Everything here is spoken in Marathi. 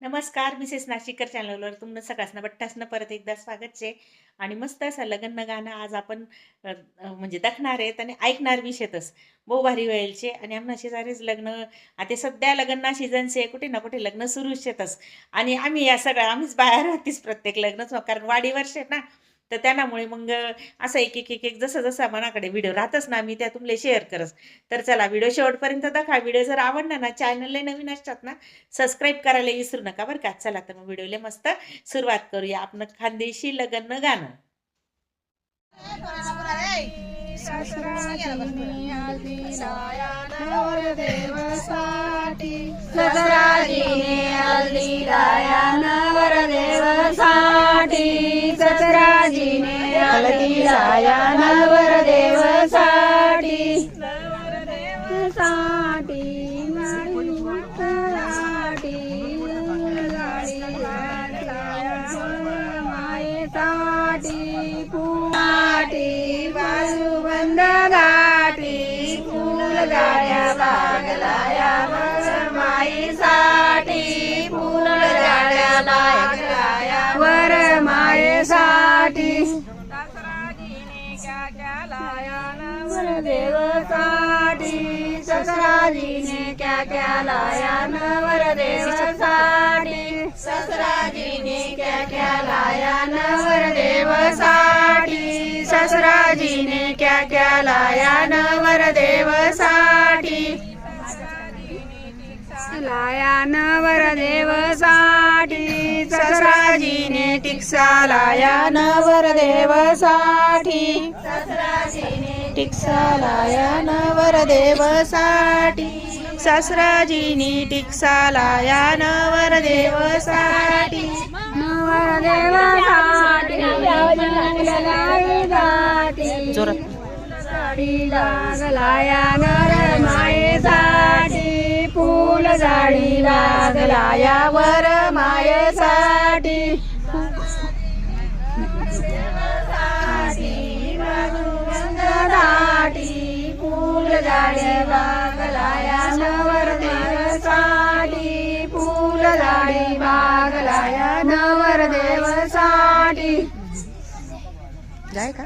नमस्कार, मिसेस नाशिककर चॅनलवर तुमनं सगळ्यांना बट्टासनं परत एकदा स्वागत आहे. आणि मस्त असं लग्न गाणं आज आपण म्हणजे दाखणार आहेत आणि ऐकणार बी शेतस बहु भारी वेळचे. आणि आमना शेजारीच लग्न आता सध्या लग्न सीझनचे कुठे ना कुठे लग्न सुरू शेतस. आणि आम्ही या सगळ्या आम्हीच बाहेर राहतीस प्रत्येक लग्नच कारण वाडी वर्ष आहे ना. तर त्यामुळे मग असं एक एक एक एक जसं जसं मनाकडे व्हिडिओ राहतच ना मी त्या तुमले शेअर करस. तर चला व्हिडिओ शेवटपर्यंत दाखवा. व्हिडिओ जर आवडला ना चॅनलला नवीन असतात ना सबस्क्राईब करायला विसरू नका बरं का. चला तर मग व्हिडिओला मस्त सुरुवात करूया. आपण खानदेशी लग्न गाणं. ससराजीने हल्दी लाया नवरदेवासाठी ससराजीने हल्दी लाया नवरदेवासाठी ससराजीने हल्दी लाया नवरदेवासाठी नवरदेवासाठी बाजूबंद गाठी फूल गाड्या बागलाया वरमाईसाठी फूल गाड्या बागलाया वरमाईसाठी ससराजीने क्या क्या लाया नवरदेवासाठी ससराजीने क्या क्या लाया नवरदेवासाठी ससराजीने क्या क्या लाया नवरदेवासाठी ससराजीने क्या क्या लाया नवरदेवासाठी लाया नवरदेवासाठी ससराजीने टिक्सा लाया नवरदेवासाठी ससराजीने टिक्सा लाया नवरदेवासाठी ससराजीने टिक्सा लाया नवरदेवासाठी नवरदेवासाठी जोरात साडी लागलाया वरमायेसाठी फूल साडी लागलाया वरमायेसाठी फूल साडी लागलाया नवरदेवासाठी फूल साडी लागलाया नवरदेवासाठी जाय का